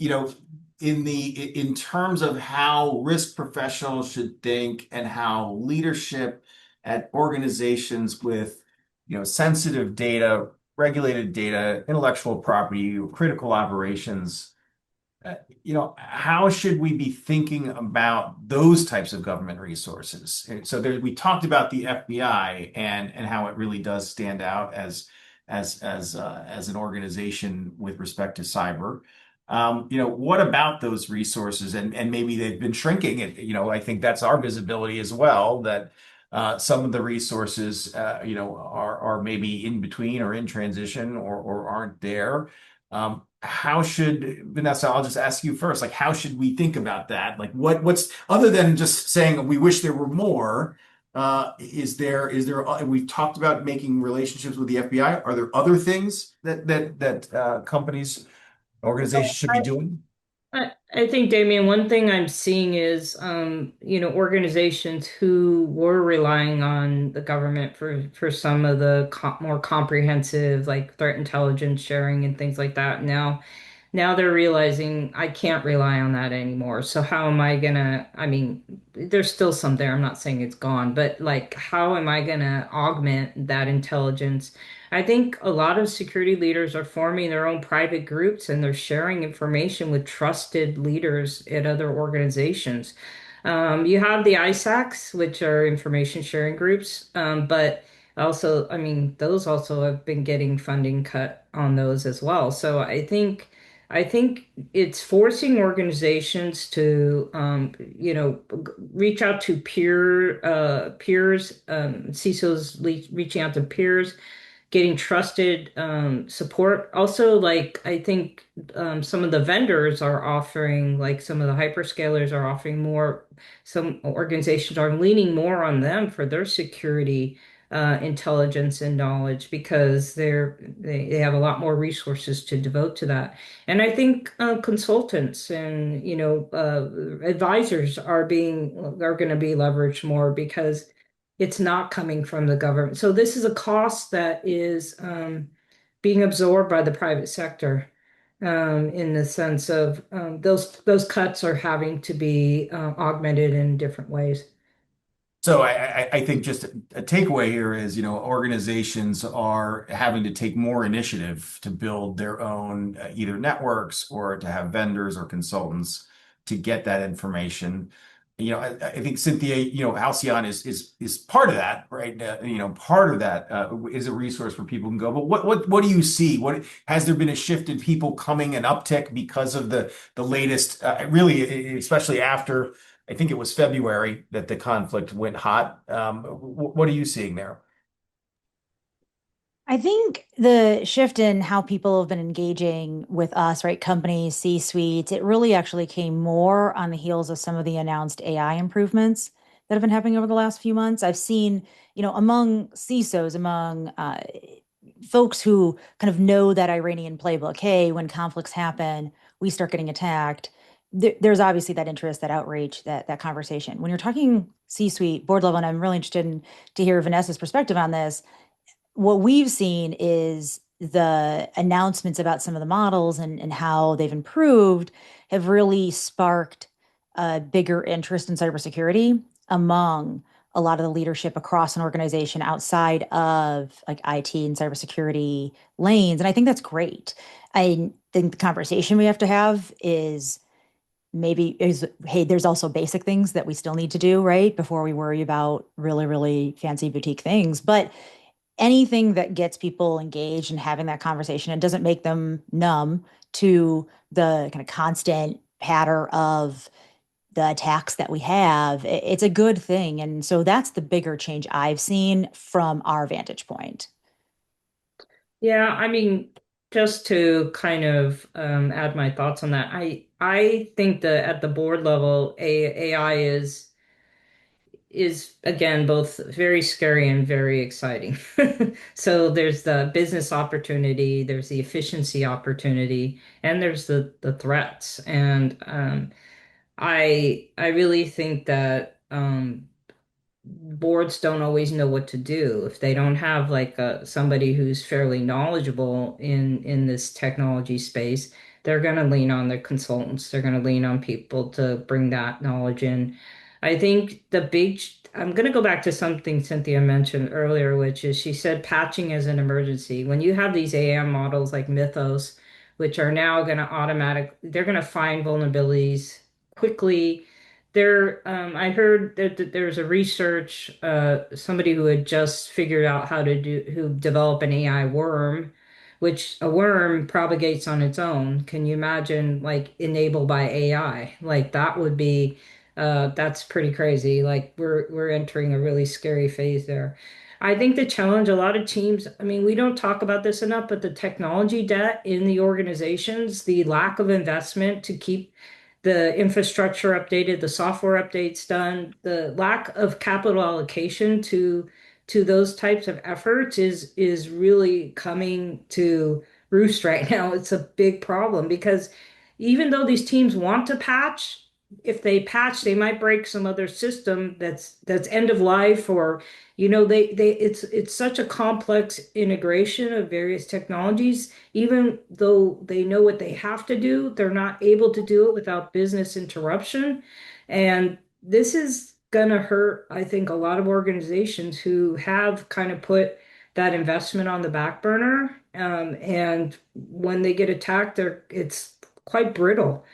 in terms of how risk professionals should think and how leadership at organizations with, sensitive data, regulated data, intellectual property, critical operations, how should we be thinking about those types of government resources? And so we talked about the FBI and how it really does stand out as an organization with respect to cyber. What about those resources? And maybe they've been shrinking. And I think that's our visibility as well. That some of the resources, are maybe in between or in transition or aren't there. How should Vanessa? I'll just ask you first. Like, how should we think about that? Like, what's other than just saying we wish there were more? We've talked about making relationships with the FBI. Are there other things that companies, organizations should be doing? I think, Damian, one thing I'm seeing is, organizations who were relying on the government for some of the more comprehensive, like threat intelligence sharing and things like that. Now they're realizing I can't rely on that anymore. So how am I gonna, I mean, there's still some there. I'm not saying it's gone, but like, how am I gonna augment that intelligence? I think a lot of security leaders are forming their own private groups and they're sharing information with trusted leaders at other organizations. You have the ISACs, which are information sharing groups, but also, I mean, those also have been getting funding cut on those as well. So I think it's forcing organizations to, reach out to peers, CISOs reaching out to peers, getting trusted support. Also, like I think some of the vendors are offering, like some of the hyperscalers are offering more. Some organizations are leaning more on them for their security intelligence and knowledge because they have a lot more resources to devote to that. And I think consultants and advisors are going to be leveraged more because it's not coming from the government. So this is a cost that is being absorbed by the private sector, in the sense of those cuts are having to be augmented in different ways. So I think just a takeaway here is, organizations are having to take more initiative to build their own either networks or to have vendors or consultants to get that information. I think Cynthia, Halcyon is part of that, right? Part of that is a resource where people can go. But what do you see? What has there been a shift in people coming an uptick because of the latest, really, especially after I think it was February that the conflict went hot. What are you seeing there? I think the shift in how people have been engaging with us, right? Companies, C-suites, it really actually came more on the heels of some of the announced AI improvements that have been happening over the last few months. I've seen, among CISOs, among folks who kind of know that Iranian playbook, hey, when conflicts happen, we start getting attacked. There's obviously that interest, that outreach, that conversation. When you're talking C-suite, board level, and I'm really interested to hear Vanessa's perspective on this, what we've seen is the announcements about some of the models and how they've improved have really sparked a bigger interest in cybersecurity among a lot of the leadership across an organization outside of like IT and cybersecurity lanes. And I think that's great. I think the conversation we have to have is hey, there's also basic things that we still need to do, right? Before we worry about really, really fancy boutique things. But anything that gets people engaged and having that conversation and doesn't make them numb to the kind of constant patter of the attacks that we have, it's a good thing. And so that's the bigger change I've seen from our vantage point. Yeah, I mean, just to kind of add my thoughts on that, I think that at the board level, AI is again both very scary and very exciting. So there's the business opportunity, there's the efficiency opportunity, and there's the threats. And I really think that boards don't always know what to do if they don't have like somebody who's fairly knowledgeable in this technology space. They're going to lean on their consultants. They're going to lean on people to bring that knowledge in. I think I'm going to go back to something Cynthia mentioned earlier, which is she said patching is an emergency. When you have these AM models like Mythos, which are now going to they're going to find vulnerabilities quickly. I heard that there's a research, somebody who had just figured out who develop an AI worm, which a worm propagates on its own. Can you imagine like enabled by AI? Like that would be, that's pretty crazy. Like we're entering a really scary phase there. I think the challenge, a lot of teams, I mean, we don't talk about this enough, but the technology debt in the organizations, the lack of investment to keep the infrastructure updated, the software updates done, the lack of capital allocation to those types of efforts is really coming to roost right now. It's a big problem because even though these teams want to patch, if they patch, they might break some other system that's end of life or they it's such a complex integration of various technologies. Even though they know what they have to do, they're not able to do it without business interruption. And this is gonna hurt, I think, a lot of organizations who have kind of put that investment on the back burner. And when they get attacked, it's quite brittle.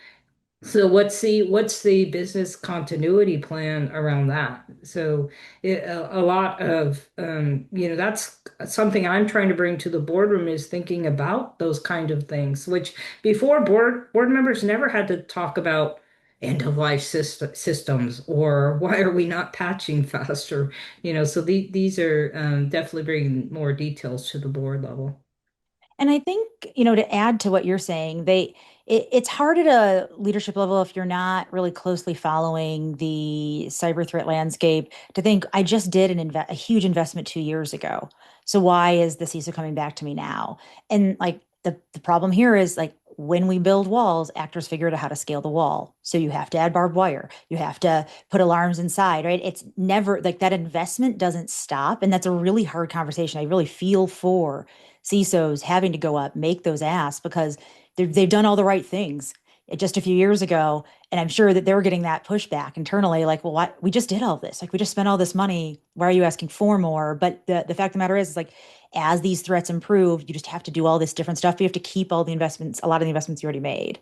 So what's the business continuity plan around that? So a lot of that's something I'm trying to bring to the boardroom is thinking about those kind of things, which before board members never had to talk about end of life systems or why are we not patching faster? So these are definitely bringing more details to the board level. And I think, to add to what you're saying, it's hard at a leadership level if you're not really closely following the cyber threat landscape to think, I just did a huge investment 2 years ago. So why is the CISO coming back to me now? And like the problem here is like when we build walls, actors figure out how to scale the wall. So you have to add barbed wire, you have to put alarms inside, right? It's never like that investment doesn't stop. And that's a really hard conversation. I really feel for CISOs having to go up, make those asks because they've done all the right things just a few years ago. And I'm sure that they were getting that pushback internally, like, well, what, we just did all this. Like, we just spent all this money. Why are you asking for more? But the fact of the matter is like, as these threats improve, you just have to do all this different stuff. But you have to keep all the investments, a lot of the investments you already made.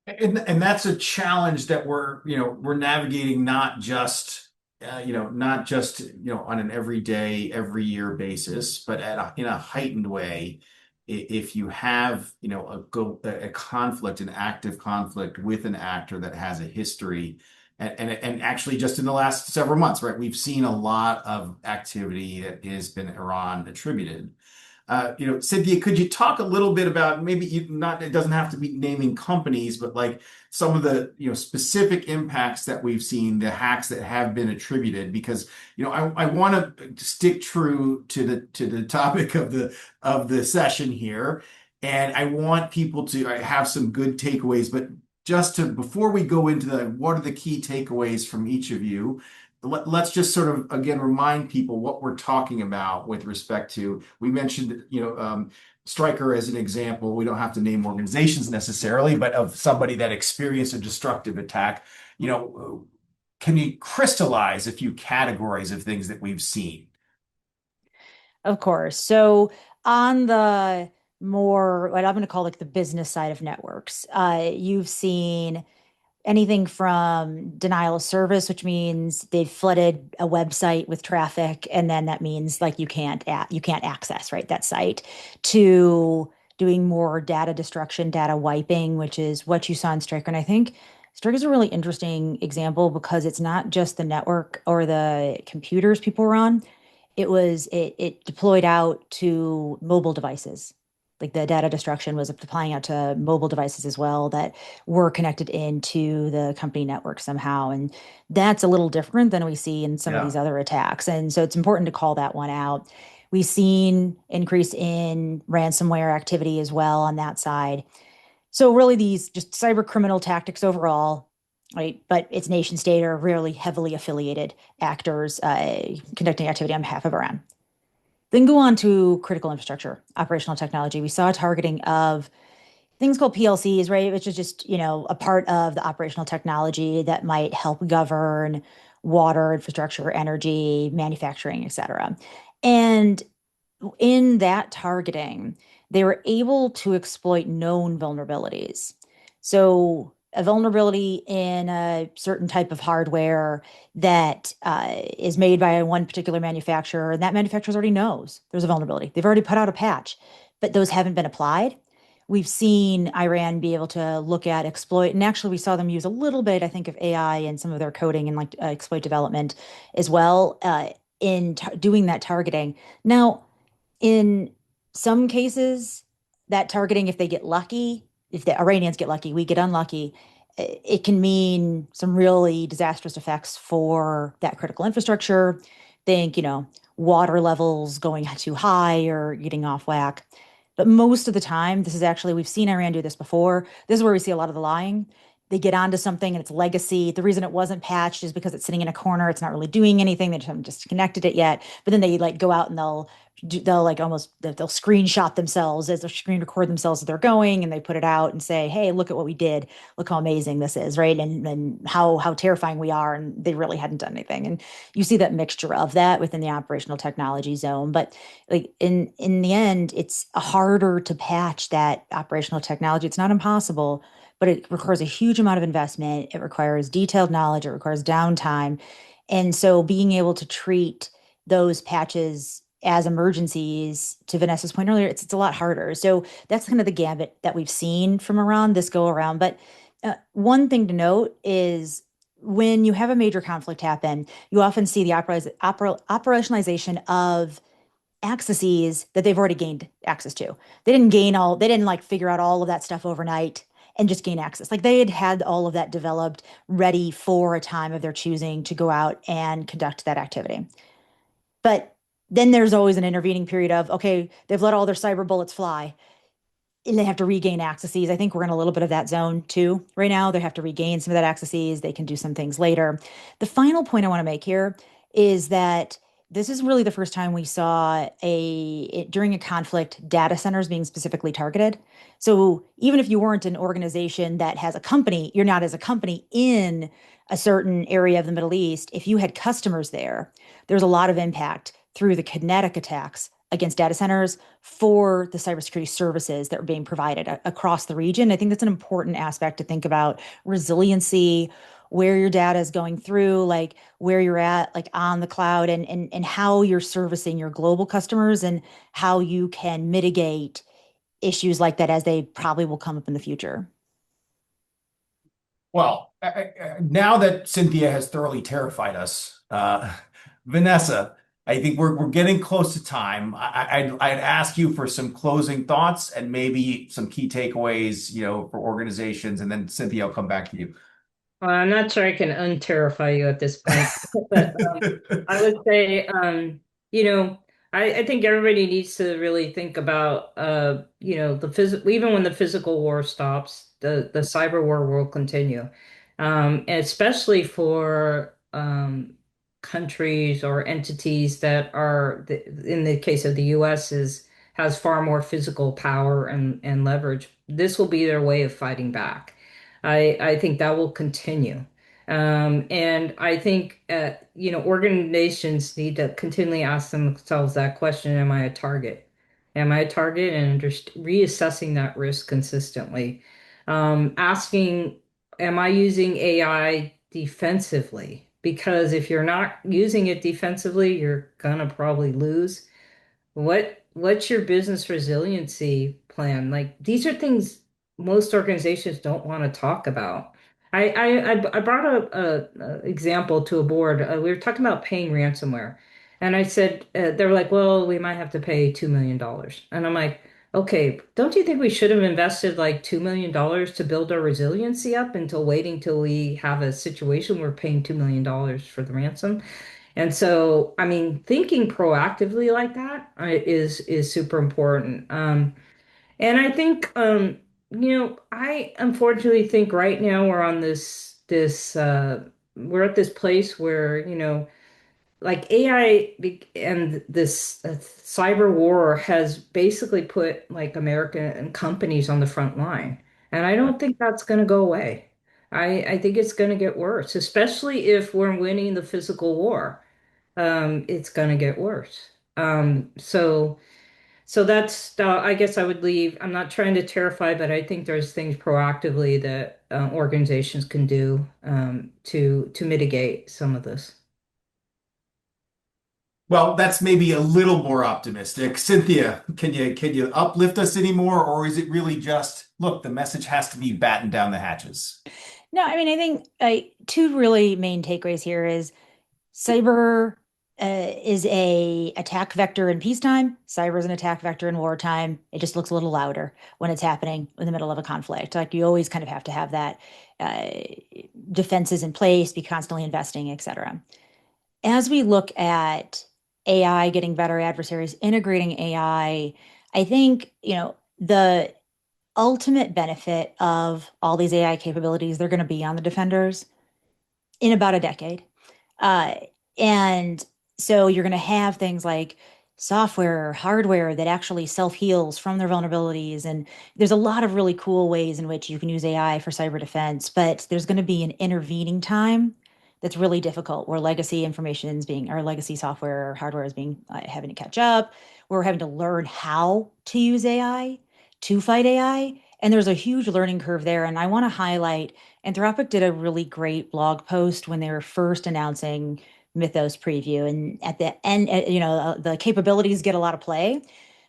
And that's a challenge that we're navigating not just on an everyday, every year basis, but in a heightened way. If you have, a conflict, an active conflict with an actor that has a history, and actually just in the last several months, right, we've seen a lot of activity that has been Iran attributed. Cynthia, could you talk a little bit about maybe it doesn't have to be naming companies, but like some of the, specific impacts that we've seen, the hacks that have been attributed, because, I want to stick true to the topic of the session here. And I want people to have some good takeaways, but before we go into what are the key takeaways from each of you, let's just sort of again remind people what we're talking about with respect to. We mentioned, Stryker as an example. We don't have to name organizations necessarily, but of somebody that experienced a destructive attack. Can you crystallize a few categories of things that we've seen? Of course. So on the more, what I'm going to call like the business side of networks, you've seen anything from denial of service, which means they've flooded a website with traffic, and then that means like you can't access, right, that site, to doing more data destruction, data wiping, which is what you saw in Stryker. And I think Stryker is a really interesting example because it's not just the network or the computers people were on. It deployed out to mobile devices. Like the data destruction was applying out to mobile devices as well that were connected into the company network somehow. And that's a little different than we see in some of these other attacks. And so it's important to call that one out. We've seen increase in ransomware activity as well on that side. So really these just cyber criminal tactics overall, right? But it's nation state or really heavily affiliated actors conducting activity on behalf of Iran. Then go on to critical infrastructure, operational technology. We saw targeting of things called PLCs, right? Which is just, a part of the operational technology that might help govern water, infrastructure, energy, manufacturing, et cetera. And in that targeting, they were able to exploit known vulnerabilities. So a vulnerability in a certain type of hardware that is made by one particular manufacturer, and that manufacturer already knows there's a vulnerability. They've already put out a patch, but those haven't been applied. We've seen Iran be able to look at exploit, and actually we saw them use a little bit, I think, of AI in some of their coding and like exploit development as well in doing that targeting. Now, in some cases, that targeting, if they get lucky, if the Iranians get lucky, we get unlucky, it can mean some really disastrous effects for that critical infrastructure. Think, water levels going too high or getting off whack. But most of the time, this is actually, we've seen Iran do this before. This is where we see a lot of the lying. They get onto something and it's legacy. The reason it wasn't patched is because it's sitting in a corner. It's not really doing anything. They just haven't disconnected it yet. But then they like go out and they'll like almost they'll screenshot themselves as they screen record themselves as they're going, and they put it out and say, hey, look at what we did, look how amazing this is, right, and how terrifying we are, and they really hadn't done anything. And you see that mixture of that within the operational technology zone. But like in the end, it's harder to patch that operational technology. It's not impossible, but it requires a huge amount of investment. It requires detailed knowledge. It requires downtime. And so being able to treat those patches as emergencies, to Vanessa's point earlier, it's a lot harder. So that's kind of the gambit that we've seen from Iran this go around. But one thing to note is when you have a major conflict happen, you often see the operationalization of accesses that they've already gained access to. They didn't like figure out all of that stuff overnight and just gain access. Like they had all of that developed, ready for a time of their choosing to go out and conduct that activity. But then there's always an intervening period of, okay, they've let all their cyber bullets fly and they have to regain accesses. I think we're in a little bit of that zone too right now. They have to regain some of that accesses. They can do some things later. The final point I want to make here is that this is really the first time we saw during a conflict, data centers being specifically targeted. So even if you weren't an organization that has a company, you're not as a company in a certain area of the Middle East. If you had customers there, there's a lot of impact through the kinetic attacks against data centers for the cybersecurity services that are being provided across the region. I think that's an important aspect to think about resiliency, where your data is going through, like where you're at, like on the cloud, and how you're servicing your global customers and how you can mitigate issues like that as they probably will come up in the future. Well, now that Cynthia has thoroughly terrified us, Vanessa, I think we're getting close to time. I'd ask you for some closing thoughts and maybe some key takeaways, for organizations, and then Cynthia, I'll come back to you. I'm not sure I can unterrify you at this point, but I would say, you know, I think everybody needs to really think about, the physical, even when the physical war stops, the cyber war will continue. And especially for countries or entities that are, in the case of the US, has far more physical power and leverage. This will be their way of fighting back. I think that will continue. And I think, organizations need to continually ask themselves that question, am I a target? Am I a target? And just reassessing that risk consistently. Asking, am I using AI defensively? Because if you're not using it defensively, you're gonna probably lose. What's your business resiliency plan? Like these are things most organizations don't want to talk about. I brought a example to a board. We were talking about paying ransomware, and I said they were like, "Well, we might have to pay $2 million," and I'm like, "Okay, don't you think we should have invested like $2 million to build our resiliency up until waiting till we have a situation where we're paying $2 million for the ransom?" And so, I mean, thinking proactively like that is super important. And I think, I unfortunately think right now we're on we're at this place where, like and this cyber war has basically put like American companies on the front line. And I don't think that's going to go away. I think it's going to get worse, especially if we're winning the physical war. It's going to get worse. So that's, I guess I would leave. I'm not trying to terrify, but I think there's things proactively that organizations can do to mitigate some of this. Well, that's maybe a little more optimistic. Cynthia, can you uplift us anymore, or is it really just, look, the message has to be batten down the hatches? No, I mean, I think two really main takeaways here is cyber is a attack vector in peacetime. Cyber is an attack vector in wartime. It just looks a little louder when it's happening in the middle of a conflict. Like you always kind of have to have that defenses in place, be constantly investing, et cetera. As we look at AI getting better adversaries, integrating AI, I think, the ultimate benefit of all these AI capabilities, they're going to be on the defenders in about a decade. And so you're going to have things like software, hardware that actually self-heals from their vulnerabilities. And there's a lot of really cool ways in which you can use AI for cyber defense, but there's going to be an intervening time that's really difficult where legacy information is being, or legacy software or hardware is being having to catch up. We're having to learn how to use AI to fight AI. And there's a huge learning curve there. And I want to highlight Anthropic did a really great blog post when they were first announcing Mythos Preview. And at the end, the capabilities get a lot of play.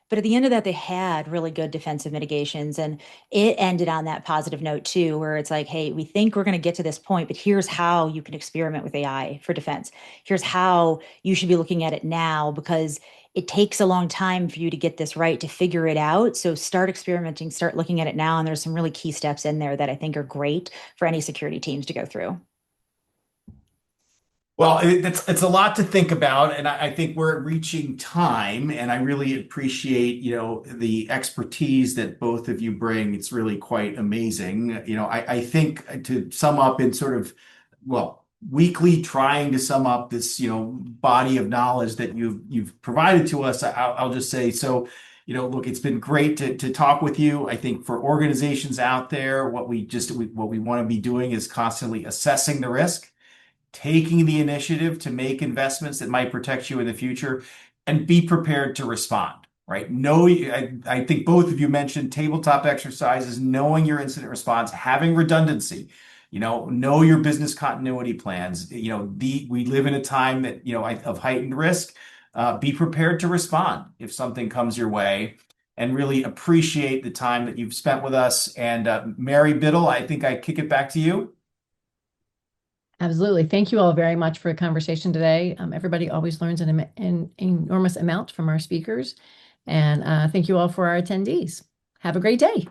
But at the end of that, they had really good defensive mitigations. And it ended on that positive note, too, where it's like, hey, we think we're going to get to this point, but here's how you can experiment with AI for defense. Here's how you should be looking at it now, because it takes a long time for you to get this right, to figure it out. So start experimenting, start looking at it now. And there's some really key steps in there that I think are great for any security teams to go through. Well, it's a lot to think about, and I think we're reaching time, and I really appreciate, the expertise that both of you bring. It's really quite amazing. I think to sum up in sort of, well, weekly trying to sum up this, body of knowledge that you've provided to us, I'll just say, so, look, it's been great to talk with you. I think for organizations out there, what we want to be doing is constantly assessing the risk, taking the initiative to make investments that might protect you in the future, and be prepared to respond, right? I think both of you mentioned tabletop exercises, knowing your incident response, having redundancy, know your business continuity plans. We live in a time that, of heightened risk. Be prepared to respond if something comes your way, and really appreciate the time that you've spent with us. And Mary Biddle, I think I kick it back to you. Absolutely. Thank you all very much for the conversation today. Everybody always learns an enormous amount from our speakers. And thank you all for our attendees. Have a great day.